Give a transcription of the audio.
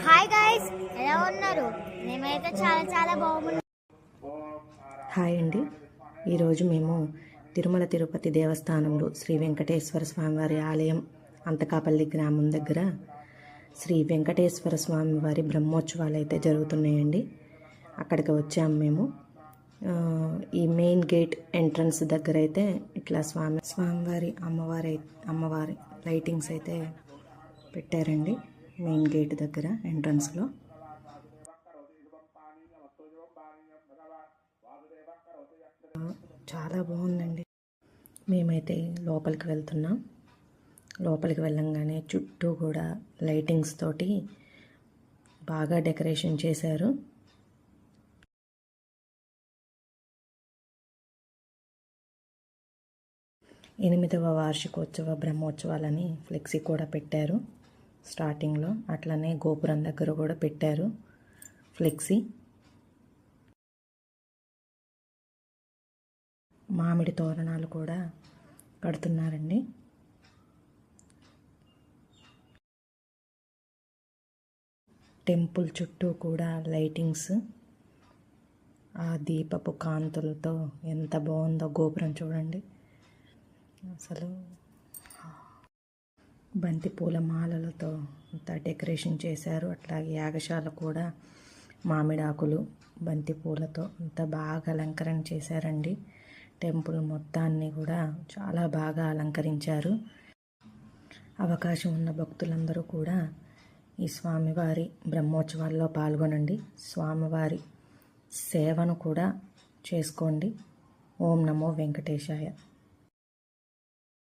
Hi guys, ఎలా ఉన్నారు? మేమైతే చాలా చాలా బాగున్నాం. హాయ్ అండి. ఈరోజు మేము తిరుమల తిరుపతి దేవస్థానంలో శ్రీ వెంకటేశ్వర స్వామివారి ఆలయం అంతకాపల్లి గ్రామం దగ్గర శ్రీ వెంకటేశ్వర స్వామివారి బ్రహ్మోత్సవాలు అయితే జరుగుతున్నాయండి. అక్కడికి వచ్చాము మేము. ఈ మెయిన్ గేట్ ఎంట్రన్స్ దగ్గర అయితే ఇట్లా స్వామివారి అమ్మవారి లైటింగ్స్ అయితే పెట్టారండి. మెయిన్ గేట్ దగ్గర ఎంట్రన్స్లో చాలా బాగుందండి. మేమైతే లోపలికి వెళ్తున్నాం. లోపలికి వెళ్ళంగానే చుట్టూ కూడా లైటింగ్స్ తోటి బాగా డెకరేషన్ చేశారు. ఎనిమిదవ వార్షికోత్సవ బ్రహ్మోత్సవాలని ఫ్లెక్సీ కూడా పెట్టారు స్టార్టింగ్లో. అట్లనే గోపురం దగ్గర కూడా పెట్టారు ఫ్లెక్సీ. మామిడి తోరణాలు కూడా కడుతున్నారండి. టెంపుల్ చుట్టూ కూడా లైటింగ్స్, ఆ దీపపు కాంతులతో ఎంత బాగుందో గోపురం చూడండి. అసలు బంతి పూల మాలలతో అంతా డెకరేషన్ చేశారు. అట్లాగే యాగశాల కూడా మామిడాకులు బంతి పూలతో అంత బాగా అలంకరణ చేశారండి. టెంపుల్ మొత్తాన్ని కూడా చాలా బాగా అలంకరించారు. అవకాశం ఉన్న భక్తులందరూ కూడా ఈ స్వామివారి బ్రహ్మోత్సవాల్లో పాల్గొనండి. స్వామివారి సేవను కూడా చేసుకోండి. ఓం నమో వెంకటేశాయ.